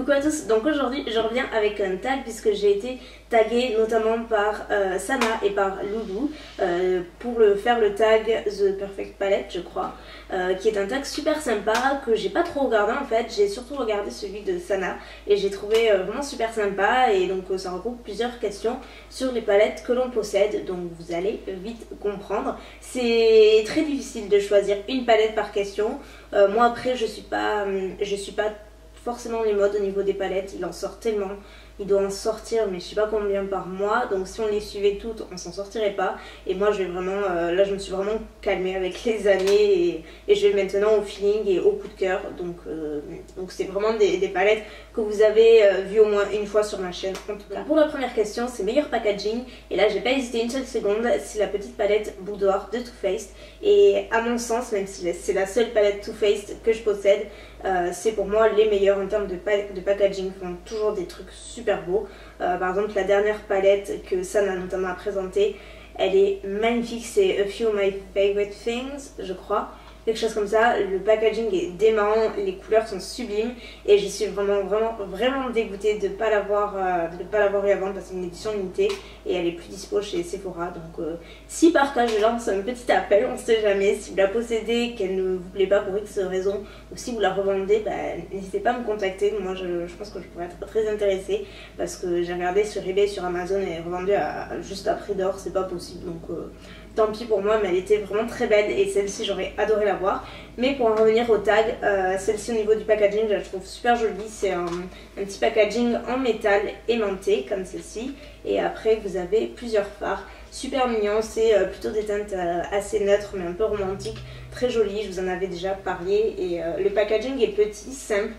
Coucou à tous, donc aujourd'hui je reviens avec un tag puisque j'ai été taguée notamment par Sana et par Loulou pour faire le tag The Perfect Palette je crois, qui est un tag super sympa que j'ai pas trop regardé en fait, j'ai surtout regardé celui de Sana et j'ai trouvé vraiment super sympa et donc ça regroupe plusieurs questions sur les palettes que l'on possède, donc vous allez vite comprendre. C'est très difficile de choisir une palette par question, moi après je suis pas forcément les modes au niveau des palettes, il en sort tellement, il doit en sortir mais je sais pas combien par mois, donc si on les suivait toutes on s'en sortirait pas et moi je vais vraiment, là je me suis vraiment calmée avec les années et je vais maintenant au feeling et au coup de cœur, donc c'est vraiment des palettes que vous avez vues au moins une fois sur ma chaîne en tout cas. Pour la première question c'est meilleur packaging et là j'ai pas hésité une seule seconde, c'est la petite palette Boudoir de Too Faced et à mon sens, même si c'est la seule palette Too Faced que je possède, c'est pour moi les meilleurs en termes de packaging, font toujours des trucs super beaux. Par exemple la dernière palette que Sana notamment a présentée, elle est magnifique, c'est A Few of My Favorite Things je crois, quelque chose comme ça. Le packaging est dément, les couleurs sont sublimes et je suis vraiment dégoûtée de ne pas l'avoir eu avant parce que c'est une édition limitée et elle est plus dispo chez Sephora. Donc si par cas je lance un petit appel, on ne sait jamais, si vous la possédez, qu'elle ne vous plaît pas pour X raison ou si vous la revendez, n'hésitez pas à me contacter. Moi je pense que je pourrais être très intéressée parce que j'ai regardé sur eBay, sur Amazon, elle est revendue juste à prix d'or, c'est pas possible, donc tant pis pour moi, mais elle était vraiment très belle et celle-ci j'aurais adoré la voir. Mais pour en revenir au tag, celle-ci au niveau du packaging je la trouve super jolie, c'est un petit packaging en métal aimanté comme celle-ci et après vous avez plusieurs fards super mignons, c'est plutôt des teintes assez neutres mais un peu romantiques, très jolies, je vous en avais déjà parlé et le packaging est petit, simple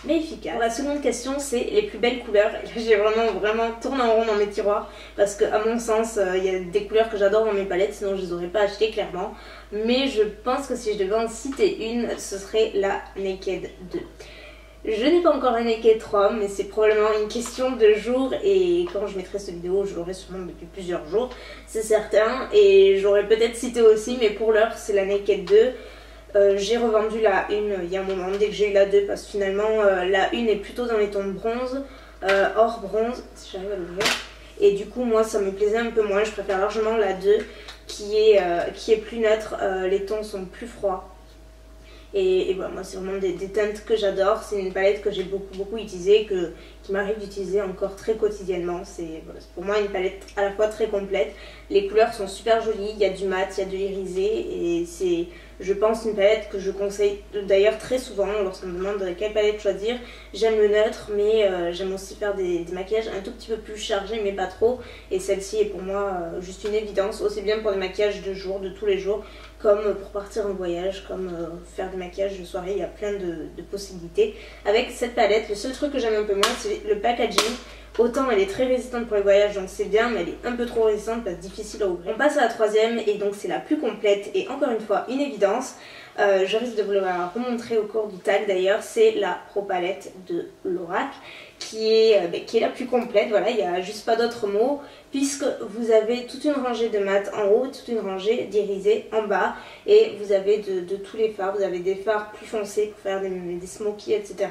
mais efficace. Pour la seconde question, c'est les plus belles couleurs. J'ai vraiment tourné en rond dans mes tiroirs parce qu'à mon sens, il y a des couleurs que j'adore dans mes palettes, sinon je les aurais pas achetées clairement. Mais je pense que si je devais en citer une, ce serait la Naked 2. Je n'ai pas encore la Naked 3, mais c'est probablement une question de jours et quand je mettrai cette vidéo, je l'aurai sûrement depuis plusieurs jours, c'est certain. Et j'aurais peut-être cité aussi, mais pour l'heure, c'est la Naked 2. J'ai revendu la 1 il y a un moment dès que j'ai eu la 2 parce que finalement la 1 est plutôt dans les tons de bronze, or bronze si j'arrive à l'ouvrir, et du coup moi ça me plaisait un peu moins, je préfère largement la 2 qui est plus neutre, les tons sont plus froids. Et voilà, moi c'est vraiment des teintes que j'adore, c'est une palette que j'ai beaucoup utilisée, qui m'arrive d'utiliser encore très quotidiennement. C'est pour moi une palette à la fois très complète, les couleurs sont super jolies, il y a du mat, il y a de l'irisé et c'est je pense une palette que je conseille d'ailleurs très souvent lorsqu'on me demande quelle palette choisir. J'aime le neutre mais j'aime aussi faire des maquillages un tout petit peu plus chargés mais pas trop, et celle-ci est pour moi juste une évidence, aussi bien pour des maquillages de jour, de tous les jours, comme pour partir en voyage, comme faire des maquillages de soirée. Il y a plein de possibilités avec cette palette. Le seul truc que j'aime un peu moins c'est le packaging. Autant elle est très résistante pour les voyages donc c'est bien, mais elle est un peu trop résistante parce que difficile à ouvrir. On passe à la troisième et donc c'est la plus complète et encore une fois une évidence. Je risque de vous la remontrer au cours du tag d'ailleurs, c'est la Pro Palette de Lorac qui est la plus complète. Voilà, il n'y a juste pas d'autres mots puisque vous avez toute une rangée de mat en haut, toute une rangée d'irisé en bas et vous avez de tous les fards. Vous avez des fards plus foncés pour faire des smokies, etc.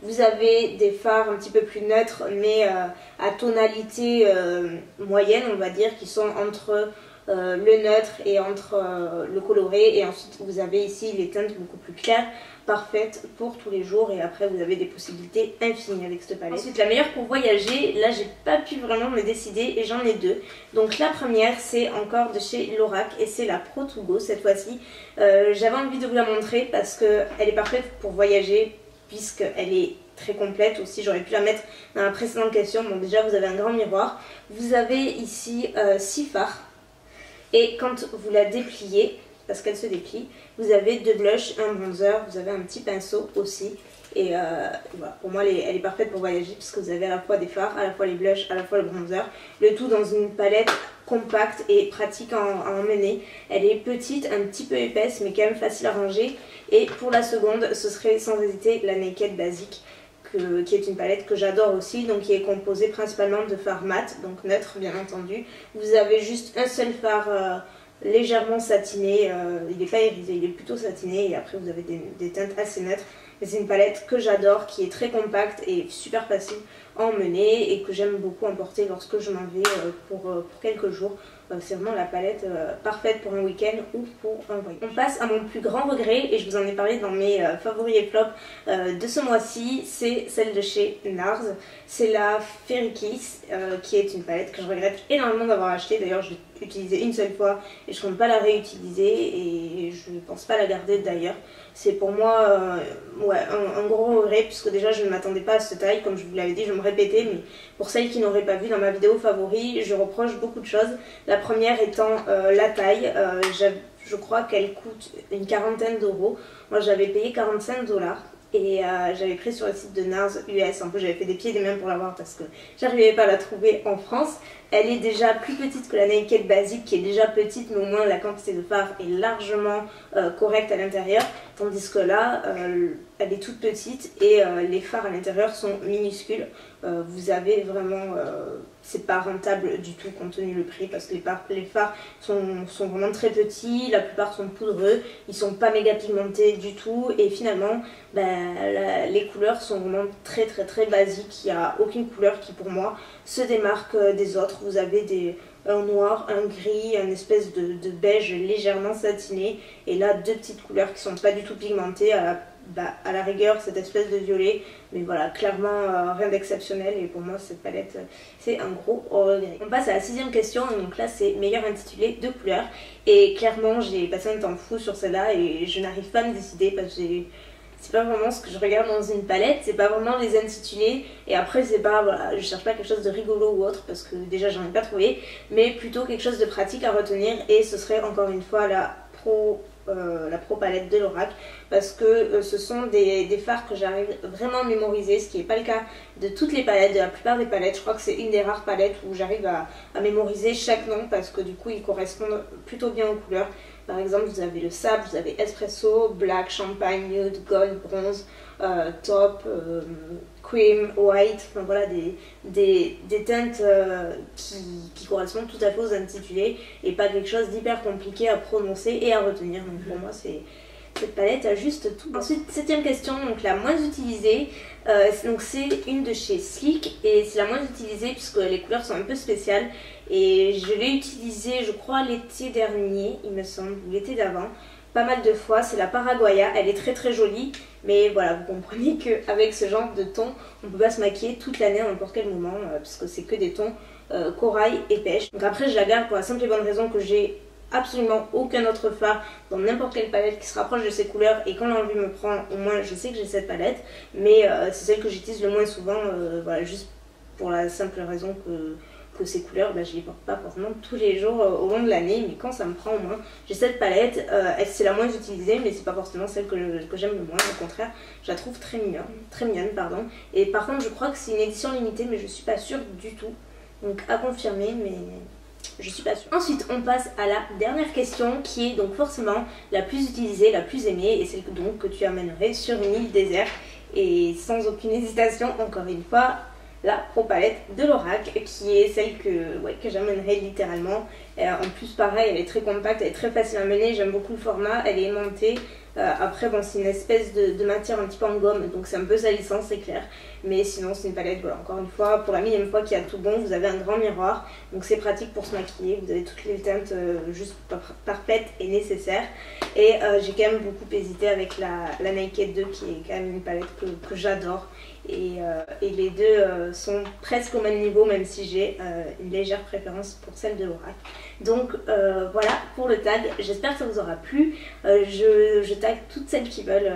Vous avez des fards un petit peu plus neutres mais à tonalité moyenne on va dire, qui sont entre le neutre et entre le coloré, et ensuite vous avez ici les teintes beaucoup plus claires, parfaites pour tous les jours, et après vous avez des possibilités infinies avec cette palette. Ensuite la meilleure pour voyager, là j'ai pas pu vraiment me décider et j'en ai deux. Donc la première c'est encore de chez Lorac et c'est la Pro To Go cette fois-ci. J'avais envie de vous la montrer parce qu'elle est parfaite pour voyager puisqu'elle est très complète aussi. J'aurais pu la mettre dans la précédente question. Bon, déjà vous avez un grand miroir, vous avez ici 6 fards. Et quand vous la dépliez, parce qu'elle se déplie, vous avez 2 blushs, un bronzer, vous avez un petit pinceau aussi. Et voilà, pour moi elle est parfaite pour voyager puisque vous avez à la fois des fards, à la fois les blushs, à la fois le bronzer. Le tout dans une palette compacte et pratique à emmener. Elle est petite, un petit peu épaisse mais quand même facile à ranger. Et pour la seconde, ce serait sans hésiter la Naked Basique, qui est une palette que j'adore aussi, donc qui est composée principalement de fards mat, donc neutre bien entendu. Vous avez juste un seul fard légèrement satiné, il n'est pas irisé, il est plutôt satiné, et après vous avez des teintes assez neutres mais c'est une palette que j'adore, qui est très compacte et super facile à emmener et que j'aime beaucoup emporter lorsque je m'en vais pour quelques jours. C'est vraiment la palette parfaite pour un week-end ou pour un voyage. On passe à mon plus grand regret et je vous en ai parlé dans mes favoris et flops de ce mois-ci, c'est celle de chez NARS. C'est la Fairy Kiss qui est une palette que je regrette énormément d'avoir achetée. D'ailleurs je l'ai utilisée une seule fois et je ne compte pas la réutiliser et je ne pense pas la garder d'ailleurs. C'est pour moi ouais, un gros regret puisque déjà je ne m'attendais pas à cette taille, comme je vous l'avais dit, je vais me répéter, mais pour celles qui n'auraient pas vu dans ma vidéo favori, je reproche beaucoup de choses. La première étant la taille, je crois qu'elle coûte une quarantaine d'euros. Moi j'avais payé 45 $. Et j'avais pris sur le site de NARS US, en plus j'avais fait des pieds et des mains pour l'avoir parce que j'arrivais pas à la trouver en France. Elle est déjà plus petite que la Naked Basic qui est déjà petite, mais au moins la quantité de fard est largement correcte à l'intérieur. Tandis que là, elle est toute petite et les fards à l'intérieur sont minuscules. Vous avez vraiment... c'est pas rentable du tout compte tenu le prix parce que les fards sont vraiment très petits, la plupart sont poudreux, ils sont pas méga pigmentés du tout et finalement les couleurs sont vraiment très basiques. Il n'y a aucune couleur qui pour moi se démarque des autres. Vous avez un noir, un gris, une espèce de beige légèrement satiné et là deux petites couleurs qui sont pas du tout pigmentées, à la rigueur cette espèce de violet, mais voilà, clairement rien d'exceptionnel et pour moi cette palette c'est un gros regret. On passe à la 6e question et donc là c'est meilleur intitulé de couleurs et clairement j'ai passé un temps fou sur celle-là et je n'arrive pas à me décider parce que c'est pas vraiment ce que je regarde dans une palette, c'est pas vraiment les intitulés et après c'est pas, voilà, je cherche pas quelque chose de rigolo ou autre parce que déjà j'en ai pas trouvé, mais plutôt quelque chose de pratique à retenir et ce serait encore une fois la Pro palette de Lorac parce que ce sont des fards que j'arrive vraiment à mémoriser, ce qui n'est pas le cas de toutes les palettes, de la plupart des palettes. Je crois que c'est une des rares palettes où j'arrive à mémoriser chaque nom parce que du coup ils correspondent plutôt bien aux couleurs. Par exemple vous avez le sable, vous avez espresso, black, champagne, nude, gold, bronze, taupe, cream, white, enfin voilà des teintes qui correspondent tout à fait aux intitulés et pas quelque chose d'hyper compliqué à prononcer et à retenir. Donc pour moi cette palette a juste tout. Ensuite 7e question, donc la moins utilisée, donc c'est une de chez Sleek et c'est la moins utilisée puisque les couleurs sont un peu spéciales et je l'ai utilisée je crois l'été dernier il me semble, ou l'été d'avant, pas mal de fois. C'est la Paraguaya, elle est très jolie mais voilà, vous comprenez qu'avec ce genre de ton on peut pas se maquiller toute l'année à n'importe quel moment puisque c'est que des tons corail et pêche. Donc après je la garde pour la simple et bonne raison que j'ai absolument aucun autre fard dans n'importe quelle palette qui se rapproche de ces couleurs et quand l'envie me prend au moins je sais que j'ai cette palette, mais c'est celle que j'utilise le moins souvent, voilà, juste pour la simple raison que ces couleurs, je les porte pas forcément tous les jours au long de l'année, mais quand ça me prend au moins, j'ai cette palette, c'est la moins utilisée, mais c'est pas forcément celle que j'aime le moins, au contraire, je la trouve très mignonne, pardon. Et par contre, je crois que c'est une édition limitée, mais je suis pas sûre du tout, donc à confirmer, mais je suis pas sûre. Ensuite, on passe à la dernière question, qui est donc forcément la plus utilisée, la plus aimée, et celle donc que tu amènerais sur une île déserte, et sans aucune hésitation, encore une fois, la Pro palette de Lorac qui est celle que j'amènerai littéralement. En plus pareil, elle est très compacte, elle est très facile à mener, j'aime beaucoup le format, elle est aimantée. Après bon, c'est une espèce de matière un petit peu en gomme, donc c'est un peu salissant, c'est clair. Mais sinon c'est une palette, voilà, encore une fois, pour la millième fois qui a tout bon. Vous avez un grand miroir, donc c'est pratique pour se maquiller. Vous avez toutes les teintes juste parfaites et nécessaires. Et j'ai quand même beaucoup hésité avec la Naked 2 qui est quand même une palette que j'adore. Et les deux sont presque au même niveau, même si j'ai une légère préférence pour celle de Lorac. Donc voilà pour le tag, j'espère que ça vous aura plu. Je tag toutes celles qui veulent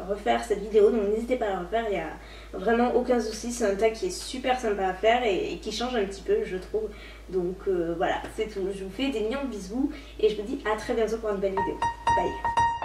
refaire cette vidéo, donc n'hésitez pas à la refaire, il n'y a vraiment aucun souci. C'est un tag qui est super sympa à faire et qui change un petit peu, je trouve. Donc voilà, c'est tout. Je vous fais des millions de bisous et je vous dis à très bientôt pour une nouvelle vidéo. Bye.